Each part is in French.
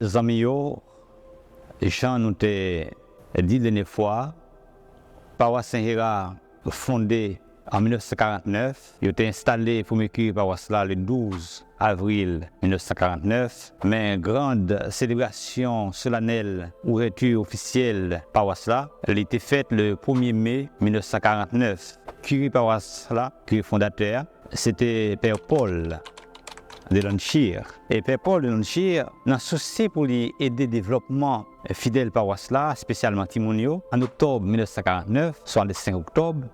Amis yo, Jean nous t'a dit la dernière fois, paroisse Saint-Gérard fondée en 1949, il a été installé pour m'écrire paroisse là le 12 avril 1949, mais une grande célébration solennelle, ouverture officielle paroisse là, elle a été faite le 1er mai 1949. Curé paroisse là, curé fondateur, c'était Père Paul de Lanchir. Et Père Paul de Lanchir n'a souci pour lui aider le développement fidèle paroisse là, spécialement Timonio. En octobre 1949, soit le 5 octobre,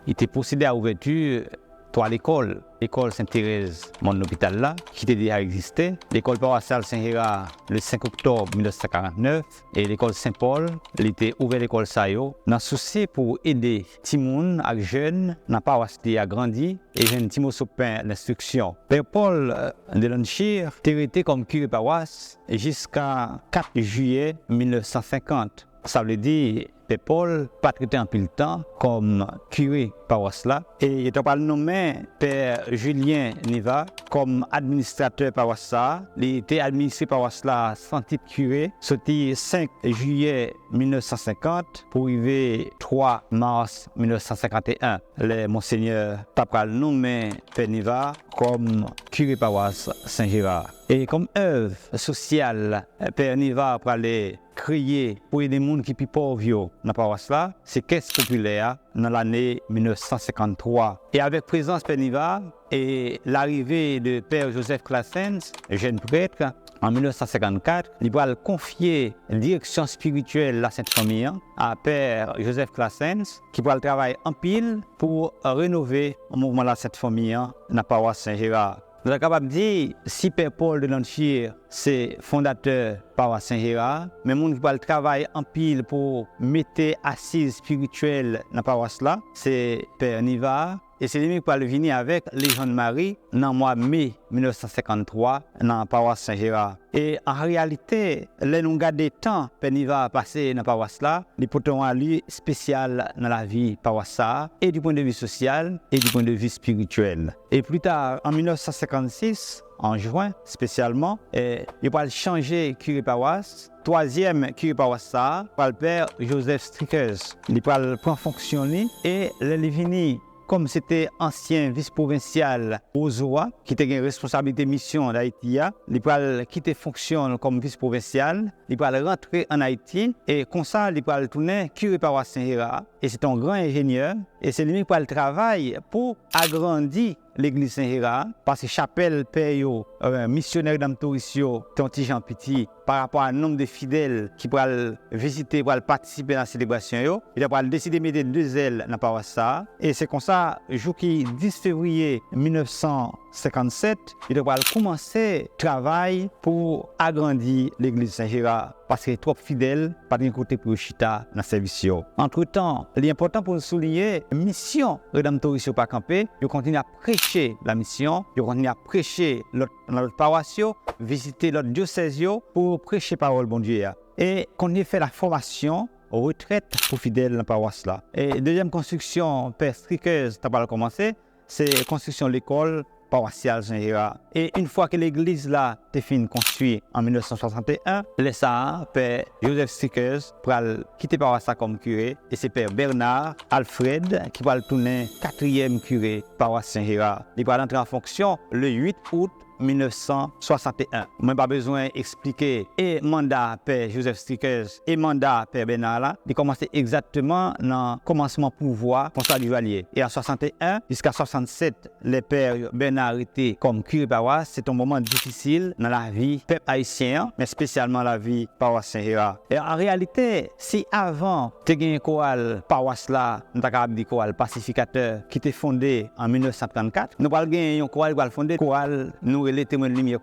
il était procédé à l'ouverture de l'école. L'école Sainte-Thérèse, mon hôpital là, qui était déjà existé. L'école paroissiale Saint-Gérard, le 5 octobre 1949. Et l'école Saint-Paul, elle était ouverte l'école Sayo. Dans souci pour aider Timoun et jeunes, dans paroisse qui a grandi, et jeune Timo Sopin l'instruction. Père Paul de Lanchir était resté comme curé paroisse jusqu'à 4 juillet 1950. Ça veut dire Père Paul pas traité en pile temps comme curé paroisse là et il était pas nommé Père Julien Niva comme administrateur paroisse là. Il était administré paroisse là sans titre curé. Sorti 5 juillet 1950 pour arriver 3 mars 1951. Le monseigneur t'a nommé Père Niva comme curé paroisse Saint-Gérard. Et comme œuvre sociale, Père Niva pour aller créer pour aider les gens qui sont plus pauvres dans la paroisse là, c'est caisse populaire dans l'année 1953. Et avec présence Père Niva et l'arrivée de Père Joseph Classens, jeune prêtre, en 1954, il va confier la direction spirituelle de la Sainte Famille à Père Joseph Classens, qui va travailler en pile pour rénover le mouvement de la Sainte Famille dans la paroisse Saint-Gérard. Nous sommes capables de dire, si Père Paul de Lanchir, c'est fondateur paroisse Saint-Gérard, mais mon qui va travailler en pile pour mettre assise spirituelle dans la paroisse là, c'est Père Niva. Et c'est lui qui va venir avec Légion de Marie dans le mois de mai 1953 dans la paroisse Saint-Gérard. Et en réalité, là nous gardons des temps, Père Niva a passé dans la paroisse là, les potons à lui spécial dans la vie paroisse et du point de vue social et du point de vue spirituel. Et plus tard, en 1956, en juin spécialement, il va changer curé paroisse. Troisième curé paroisse, le père Joseph Strickers. Il va prendre fonction et il vient comme c'était ancien vice-provincial Ozoa, qui était une responsabilité mission d'Haïti, il va quitter fonction comme vice-provincial, il va rentrer en Haïti et comme ça, il va tourner curé paroisse Saint-Gérard. Et c'est un grand ingénieur et c'est lui qui va le travail pour agrandir l'église Saint-Gérard, parce que chapelle Père missionnaire d'Amtorisio, Tonti Jean Petit, par rapport au nombre de fidèles qui pourraient visiter, pour participer à la célébration, il a décidé de mettre 2 ailes dans la paroisse. Et c'est comme ça, le jour qui 10 février 1957, il a commencé le travail pour agrandir l'église Saint-Gérard. Parce que trop fidèles, pas d'un côté pour Chita dans le service. Entre-temps, l'important pour souligner, la mission Redemptorisio pas camper, il continue à prêcher la mission, il continue à prêcher dans notre paroisse, visiter notre diocèse pour prêcher la parole bon Dieu. Et continue à faire la formation, retraite pour fidèles dans la paroisse là. Et deuxième construction, Père Strickers, tu as commencé, c'est construction de l'école paroissiale Saint-Gérard. Et une fois que l'église là était fini construite en 1961, Père Joseph Strickers pour quitter paroisse comme curé et c'est Père Bernard Alfred qui va tourner 4e curé paroisse Saint-Gérard. Il va entrer en fonction le 8 août 1961. Moi, pas besoin d'expliquer et mandat Père Joseph Strickers et mandat Père Bernard là, il commence exactement dans le commencement pouvoir François Duvalier. Et en 61 jusqu'à 67, le Père Bernard était comme curé paroisse. C'est un moment difficile dans la vie peuple haïtien, mais spécialement la vie paroisse Saint-Gérard. Et en réalité, si avant, tu as un chorale paroisse là, nous avons dit chorale pacificateur qui était fondé en 1934, nous avons un chorale qui a fondé chorale nous les témoins de lumière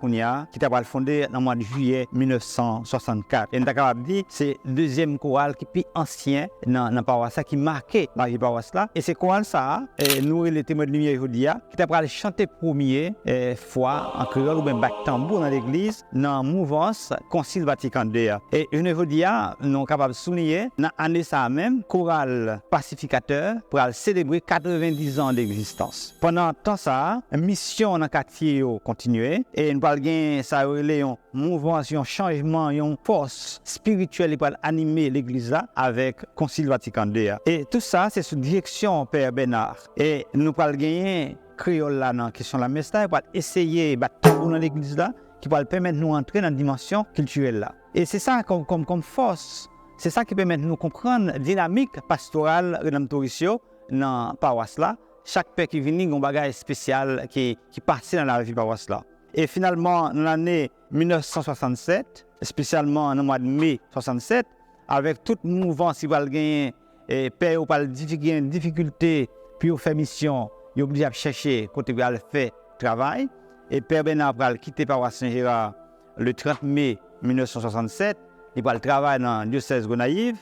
qui a fondé dans le mois de juillet 1964. Et nous avons dit c'est le deuxième chorale qui est plus ancien dans la paroisse qui marquait la vie paroisse là. Et c'est chorale ça, nous les témoins de lumière qui a chanté première fois en créole ou même battre tambour dans l'église dans la mouvance Concile Vatican II. Et je vous dis, nous sommes capables de souligner dans l'année ça même, chorale pacificateur pour célébrer 90 ans d'existence. Pendant tout ça, mission dans le quartier continue continuer et nous parlons de ça un mouvement, un changement, une force spirituelle qui va animer l'église là avec le Concile Vatican II. Et tout ça, c'est sous direction Père Bernard. Et nous parlons gagner créole là dans la question de la messe là, pour essayer de dans l'église là, qui va permettre de nous entrer dans la dimension culturelle là. Et c'est ça comme force, c'est ça qui permet de nous comprendre la dynamique pastorale rédemptorisio dans la paroisse là. Chaque père qui vient, il y a un bagage spécial qui passe dans la vie paroisse là. Et finalement, dans l'année 1967, spécialement dans le mois de mai 1967, avec toute mouvance qui va gagner, et père ou pas difficulté, puis au fait mission, il est obligé de chercher côté où il fait travail. Et Père Bernard va quitter paroisse Saint-Gérard le 30 mai 1967. Il va travailler dans le diocèse Gonaïve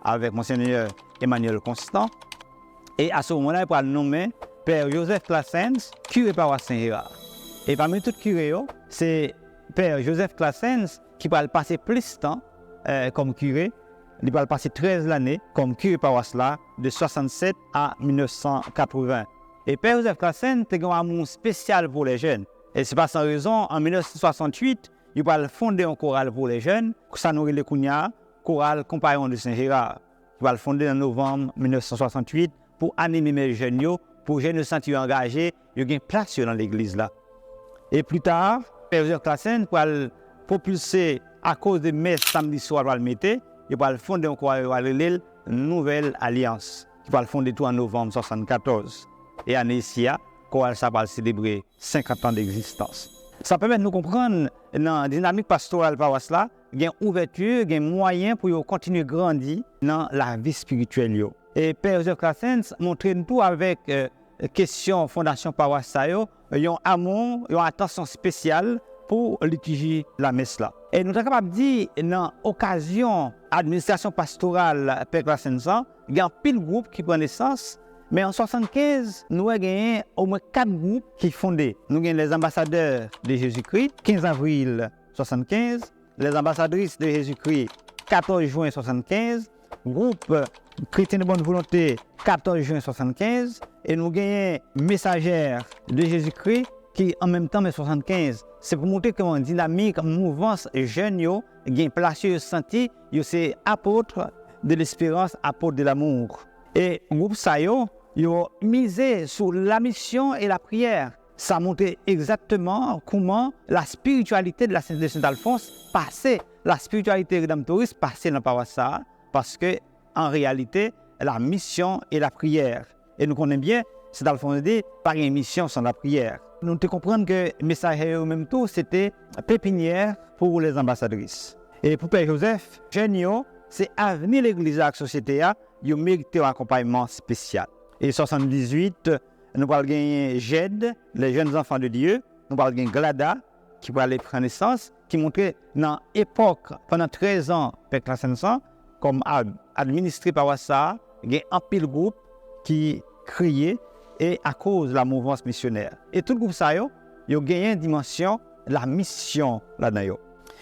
avec Monseigneur Emmanuel Constant. Et à ce moment-là, il va nommer Père Joseph Classens, curé paroisse Saint-Gérard. Et parmi tous les curés, c'est Père Joseph Classens qui va passer plus de temps comme curé. Il va passer 13 années comme curé paroisse là, de 67 à 1980. Et Père Joseph Classens a un amour spécial pour les jeunes. Et c'est pas sans raison, en 1968, il va fonder un choral pour les jeunes, ça nous le Kounia, choral Compagnon de Saint-Gérard. Il va le fonder en novembre 1968 pour animer les jeunes, pour les jeunes se sentir engagés, il y a une place dans l'église là. Et plus tard, Père Joseph Classens va propulser à cause de messe samedi soir, il va fonder un choral une Nouvelle Alliance. Il va le fonder tout en novembre 1974. Et à Nessia, choral ça va célébrer 50 ans d'existence. Ça permet de nous comprendre dans la dynamique pastorale paroisse là, il y a une ouverture, il y a un moyen pour continuer à grandir dans la vie spirituelle. Et Père Joseph Classens montre tout avec question fondation paroisse, il y a un amour, il y a une attention spéciale pour l'étudier la messe là. Et nous sommes capables de dire, dans l'occasion administration pastorale Père Classens, il y a un pile groupe qui prend naissance. Mais en 1975, nous avons au moins 4 groupes qui sont fondés. Nous avons les ambassadeurs de Jésus-Christ, 15 avril 1975, les ambassadrices de Jésus-Christ, 14 juin 1975, groupe chrétien de bonne volonté, 14 juin 1975, et nous avons messagères de Jésus-Christ qui, en même temps, mais 1975, c'est pour montrer comment une dynamique, une mouvance jeune, il y a une place senti, c'est apôtre de l'espérance, apôtre de l'amour. Et le groupe Sayo, ils ont misé sur la mission et la prière. Ça montre exactement comment la spiritualité de Saint-Alphonse passait, la spiritualité rédemptoriste passait dans la paroisse, parce que en réalité, la mission et la prière. Et nous connaissons bien, Saint-Alphonse dit, pas une mission sans la prière. Nous te comprenons que le message au même temps, c'était pépinière pour les ambassadrices. Et pour Père Joseph, Genio, c'est avenir l'Église et la société, ils méritent un accompagnement spécial. Et en 1978, nous allons gagner GED, les jeunes enfants de Dieu, nous allons gagner GLADA, qui va aller prendre naissance, qui montrait dans l'époque, pendant 13 ans, Père Classens, comme administré par Wassa, il y a un pile groupe qui criait et à cause de la mouvance missionnaire. Et tout le groupe, ça, il a gagné une dimension, la mission là-dedans.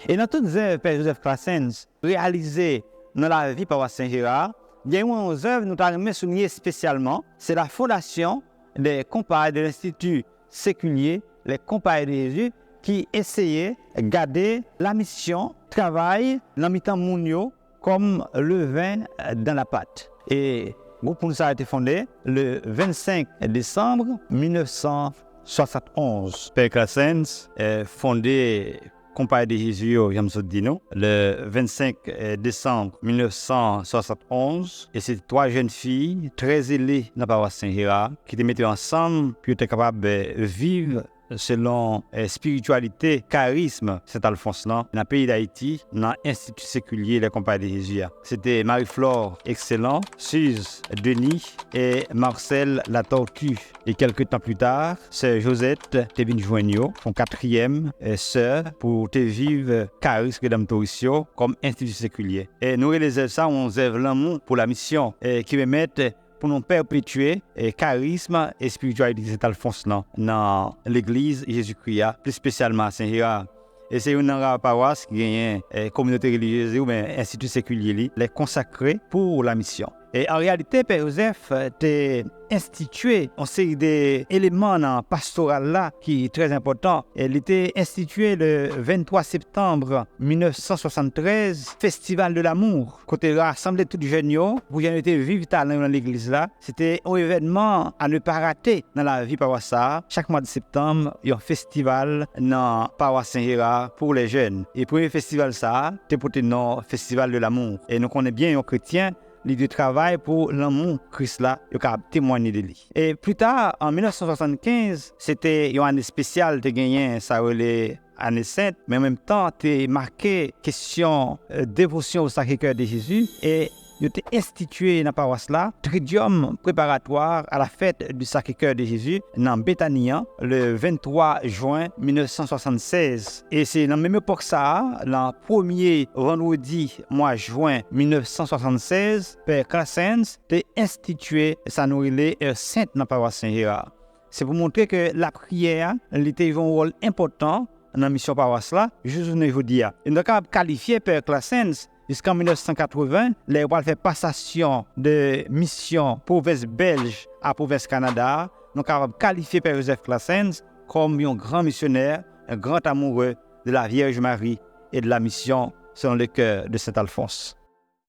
Et dans toutes les œuvres, Père Joseph Classens, réalisées dans la vie par Saint-Gérard, il y a une œuvre nous avons souligné spécialement, c'est la fondation des compagnes de l'Institut séculier, les compagnes de Jésus, qui essayaient de garder la mission, travail, dans le temps mondial, comme le vin dans la pâte. Et le groupe nous a été fondé le 25 décembre 1971. Père Classens a fondé Compagnie de Jésus, le 25 décembre 1971. Et c'est 3 jeunes filles très zélées dans la paroisse Saint-Gérard qui étaient mises ensemble pour être capables de vivre selon spiritualité, charisme, Saint-Alphonse dans le pays d'Haïti, dans l'Institut séculier, la Compagnie de Jésus. C'était Marie-Flore Excellent, Suze Denis et Marcel La Tortue. Et quelques temps plus tard, sœur Josette Tevin Joigno, son 4e sœur, pour te vivre charisme rédemptorisio comme Institut séculier. Et nous réalisons ça, on œuvre l'amour pour la mission qui permettent pour nous perpétuer le charisme et spiritualité de Saint-Alphonse dans l'Église Jésus-Christ, plus spécialement à Saint-Gérard. Et c'est une paroisse qui a une communauté religieuse ou un institut séculier, les consacrés pour la mission. Et en réalité, Père Joseph était institué une série d'éléments dans le pastoral là qui est très important. Il était institué le 23 septembre 1973, Festival de l'amour. Côté il rassemblé tous les jeunes pour été vivre dans l'église là. C'était un événement à ne pas rater dans la vie paroissiale. Chaque mois de septembre, il y a un festival dans paroisse Saint-Gérard pour les jeunes. Et le premier festival ça, c'était pour le Festival de l'amour. Et nous connaissons bien un chrétien. Il travaille pour l'amour Christ là, il a témoigné de lui. Et plus tard, en 1975, c'était une année spéciale de gagner ça relais année sainte, mais en même temps, tu marqué question dévotion au Sacré-Cœur de Jésus et il a été institué dans la paroisse là, tridium préparatoire à la fête du Sacré-Cœur de Jésus dans Béthanie le 23 juin 1976. Et c'est dans la même époque ça, le premier vendredi mois juin 1976, Père Classens a institué sa nourriture sainte dans la paroisse Saint-Gérard. C'est pour montrer que la prière était un rôle important dans la mission paroisse là, juste aujourd'hui. Il a qualifié Père Classens jusqu'en 1980, les rois fait passation de mission province belge à province Canada. Nous avons qualifié Père Joseph Classens comme un grand missionnaire, un grand amoureux de la Vierge Marie et de la mission selon le cœur de Saint Alphonse.